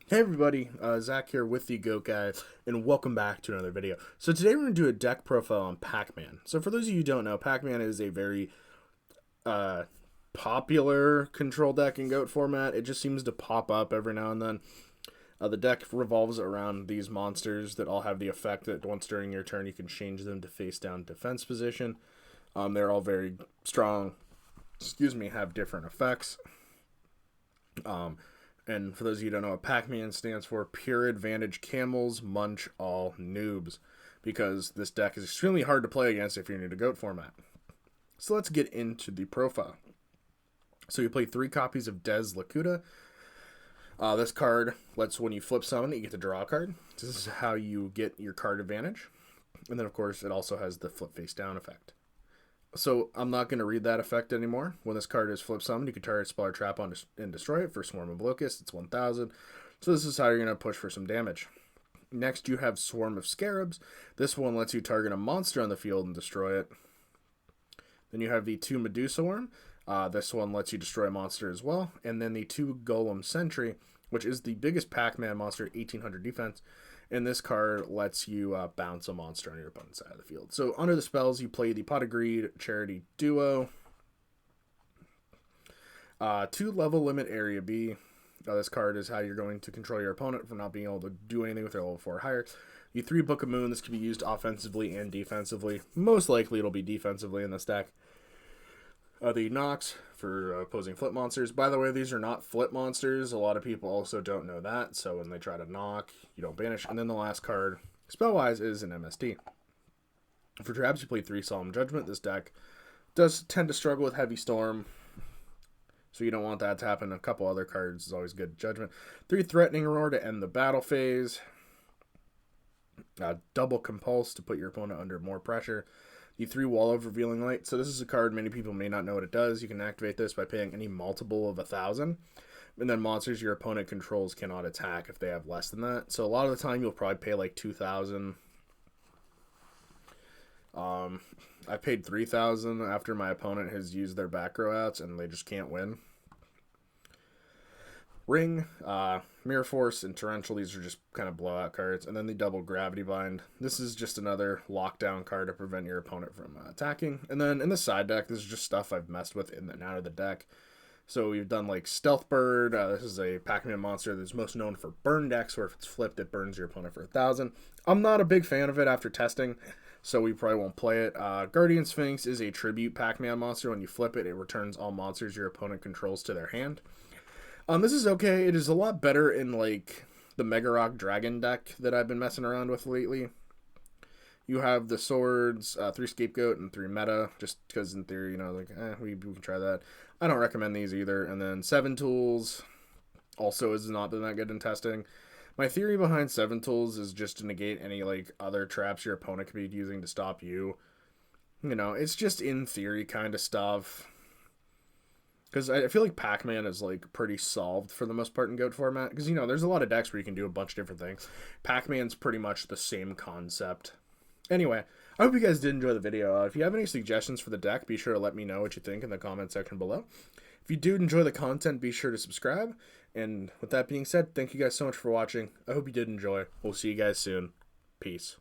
Hey everybody, Zach here with the Goat Guy, and welcome back to another video. So today we're going to do a deck profile on PACMAN. So for those of you who don't know, PACMAN is a very popular control deck in Goat format. It just seems to pop up every now and then. The deck revolves around these monsters that all have the effect that once during your turn you can change them to face down defense position. They're all very strong, have different effects. And for those of you who don't know what PACMAN stands for, Pure Advantage Cammels Munch All Noobs, because this deck is extremely hard to play against if you're new to GOAT format. So let's get into the profile. So you play 3 copies of Des Lakuta. This card lets when you flip summon, you get to draw a card. This is how you get your card advantage. And then, of course, it also has the flip face down effect. So I'm not going to read that effect anymore. When this card is flip summoned, you can target spell or trap on and destroy it for Swarm of Locusts. It's 1,000. So this is how you're going to push for some damage. Next, you have Swarm of Scarabs. This one lets you target a monster on the field and destroy it. Then you have the 2 Medusa Worm. This one lets you destroy a monster as well. And then the 2 Golem Sentry, which is the biggest PACMAN monster, 1800 defense. And this card lets you bounce a monster on your opponent's side of the field. So under the spells, you play the Pot of Greed Charity Duo. 2 Level Limit Area B. This card is how you're going to control your opponent from not being able to do anything with their level 4 or higher. The 3 Book of Moon. This can be used offensively and defensively. Most likely it'll be defensively in this deck. The Nox for opposing flip monsters. By the way, these are not flip monsters. A lot of people also don't know that. So when they try to knock, you don't banish. And then the last card, spell-wise, is an MST. For traps, you play 3 Solemn Judgment. This deck does tend to struggle with Heavy Storm, so you don't want that to happen. A couple other cards is always good. Judgment. 3 Threatening Roar to end the battle phase. Double Compulse to put your opponent under more pressure. The 3 Wall of Revealing Light. So this is a card many people may not know what it does. You can activate this by paying any multiple of 1,000. And then monsters your opponent controls cannot attack if they have less than that. So a lot of the time you'll probably pay like 2,000. I paid 3,000 after my opponent has used their back row outs and they just can't win. Ring, Mirror Force, and Torrential. These are just kind of blowout cards. And then the Double Gravity Bind. This is just another lockdown card to prevent your opponent from attacking. And then in the side deck, this is just stuff I've messed with in and out of the deck. So we've done like Stealth Bird. This is a PACMAN monster that's most known for burn decks, where if it's flipped, it burns your opponent for 1,000. I'm not a big fan of it after testing, so we probably won't play it. Guardian Sphinx is a tribute PACMAN monster. When you flip it, it returns all monsters your opponent controls to their hand. This is okay. It is a lot better in like the Mega Rock Dragon deck that I've been messing around with lately. You have the swords, 3 Scapegoat, and 3 Meta, just because in theory, we can try that. I don't recommend these either. And then 7 Tools also has not been that good in testing. My theory behind 7 Tools is just to negate any like other traps your opponent could be using to stop you. It's just in theory kind of stuff. Because I feel like PACMAN is like pretty solved for the most part in GOAT format. Because, there's a lot of decks where you can do a bunch of different things. PACMAN's pretty much the same concept. Anyway, I hope you guys did enjoy the video. If you have any suggestions for the deck, be sure to let me know what you think in the comment section below. If you do enjoy the content, be sure to subscribe. And with that being said, thank you guys so much for watching. I hope you did enjoy. We'll see you guys soon. Peace.